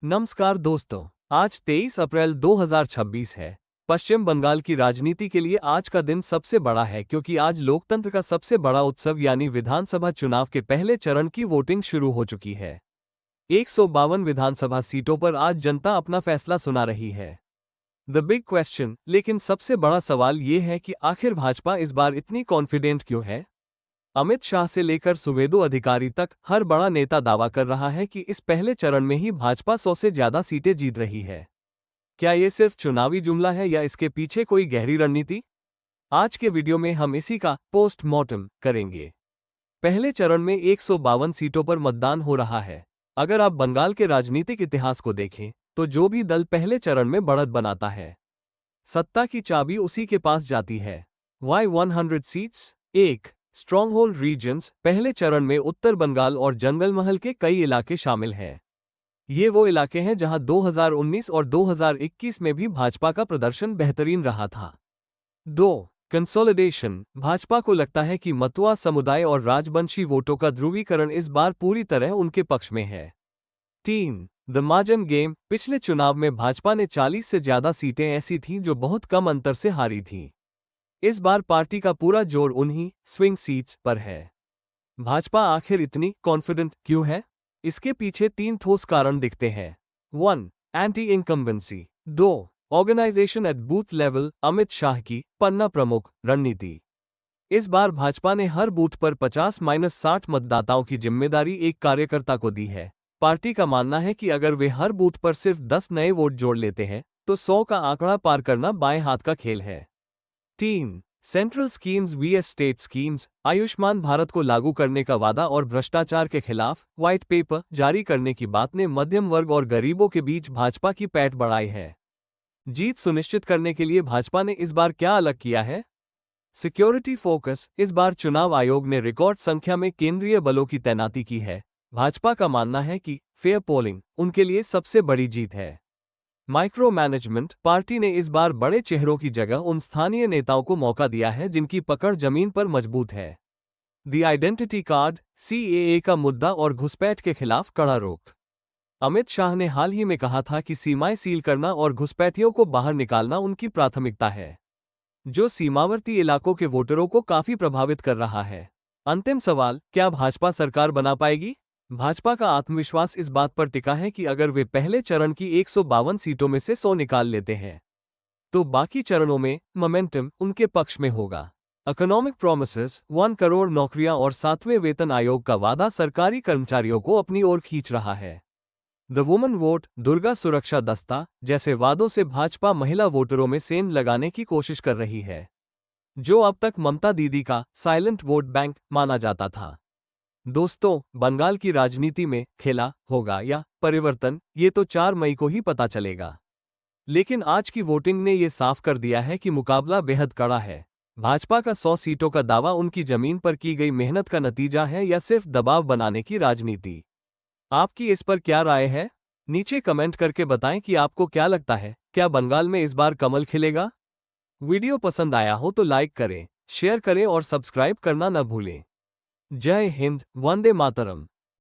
नमस्कार दोस्तों, आज 23 अप्रैल 2026 है। पश्चिम बंगाल की राजनीति के लिए आज का दिन सबसे बड़ा है क्योंकि आज लोकतंत्र का सबसे बड़ा उत्सव यानी विधानसभा चुनाव के पहले चरण की वोटिंग शुरू हो चुकी है। 152 विधानसभा सीटों पर आज जनता अपना फैसला सुना रही है। द बिग क्वेश्चन, लेकिन सबसे बड़ा सवाल ये है कि आखिर भाजपा इस बार इतनी कॉन्फिडेंट क्यों है। अमित शाह से लेकर सुवेंदु अधिकारी तक हर बड़ा नेता दावा कर रहा है कि इस पहले चरण में ही भाजपा 100 से ज्यादा सीटें जीत रही है। क्या ये सिर्फ चुनावी जुमला है या इसके पीछे कोई गहरी रणनीति? आज के वीडियो में हम इसी का पोस्टमार्टम करेंगे। पहले चरण में 152 सीटों पर मतदान हो रहा है। अगर आप बंगाल के राजनीतिक इतिहास को देखें तो जो भी दल पहले चरण में बढ़त बनाता है, सत्ता की चाबी उसी के पास जाती है। Why 100 seats. एक, स्ट्रॉन्ग होल्ड रीजन्स। पहले चरण में उत्तर बंगाल और जंगलमहल के कई इलाके शामिल हैं। ये वो इलाके हैं जहां 2019 और 2021 में भी भाजपा का प्रदर्शन बेहतरीन रहा था। 2, कंसोलिडेशन। भाजपा को लगता है कि मतुआ समुदाय और राजवंशी वोटों का ध्रुवीकरण इस बार पूरी तरह उनके पक्ष में है। 3, द मार्जिन गेम। पिछले चुनाव में भाजपा ने 40 से ज्यादा सीटें ऐसी थीं जो बहुत कम अंतर से हारी थीं। इस बार पार्टी का पूरा जोर उन्हीं स्विंग सीट्स पर है। भाजपा आखिर इतनी कॉन्फिडेंट क्यों है? इसके पीछे 3 ठोस कारण दिखते हैं। 1, anti incumbency. 2, organisation at booth level. Amit Shah की पन्ना प्रमुख रणनीति। इस बार भाजपा ने हर बूथ पर 50-60 मतदाताओं की जिम्मेदारी एक कार्यकर्ता को दी है। पार्टी का मानना है कि अगर वे हर बूथ पर सिर्फ 10 नए वोट जोड़ लेते हैं तो 100 का आंकड़ा पार करना बाएं हाथ का खेल है। 3, central schemes VS state schemes. Ayushman Bharat को लागू करने का वादा और भ्रष्टाचार के खिलाफ व्हाइट पेपर जारी करने की बात ने मध्यम वर्ग और गरीबों के बीच भाजपा की पैठ बढ़ाई है। जीत सुनिश्चित करने के लिए भाजपा ने इस बार क्या अलग किया है? Security focus. इस बार चुनाव आयोग ने रिकॉर्ड संख्या में केंद्रीय बलों की तैनाती की है। भाजपा का मानना है कि फेयर पोलिंग उनके लिए सबसे बड़ी जीत है। Micro management. पार्टी ने इस बार बड़े चेहरों की जगह उन स्थानीय नेताओं को मौका दिया है जिनकी पकड़ जमीन पर मजबूत है। द आइडेंटिटी कार्ड, सीएए का मुद्दा और घुसपैठ के खिलाफ कड़ा रोक। अमित शाह ने हाल ही में कहा था कि सीमाएं सील करना और घुसपैठियों को बाहर निकालना उनकी प्राथमिकता है, जो सीमावर्ती इलाकों के वोटरों को काफी प्रभावित कर रहा है। अंतिम सवाल, क्या भाजपा सरकार बना पाएगी? भाजपा का आत्मविश्वास इस बात पर टिका है कि अगर वे पहले चरण की 152 सीटों में से 100 निकाल लेते हैं तो बाकी चरणों में मोमेंटम उनके पक्ष में होगा। इकोनॉमिक प्रॉमिसेस, 1 करोड़ नौकरियां और 7वें वेतन आयोग का वादा सरकारी कर्मचारियों को अपनी ओर खींच रहा है। द वुमन वोट, दुर्गा सुरक्षा दस्ता जैसे वादों से भाजपा महिला वोटरों में सेंध लगाने की कोशिश कर रही है, जो अब तक ममता दीदी का साइलेंट वोट बैंक माना जाता था। दोस्तों, बंगाल की राजनीति में खेला होगा या परिवर्तन, ये तो 4 मई को ही पता चलेगा। लेकिन आज की वोटिंग ने ये साफ कर दिया है कि मुकाबला बेहद कड़ा है। भाजपा का 100 सीटों का दावा उनकी जमीन पर की गई मेहनत का नतीजा है या सिर्फ दबाव बनाने की राजनीति? आपकी इस पर क्या राय है? नीचे कमेंट करके बताएं कि आपको क्या लगता है, क्या बंगाल में इस बार कमल खिलेगा? वीडियो पसंद आया हो तो लाइक करें, शेयर करें और सब्सक्राइब करना न भूलें। जय हिंद, वंदे मातरम।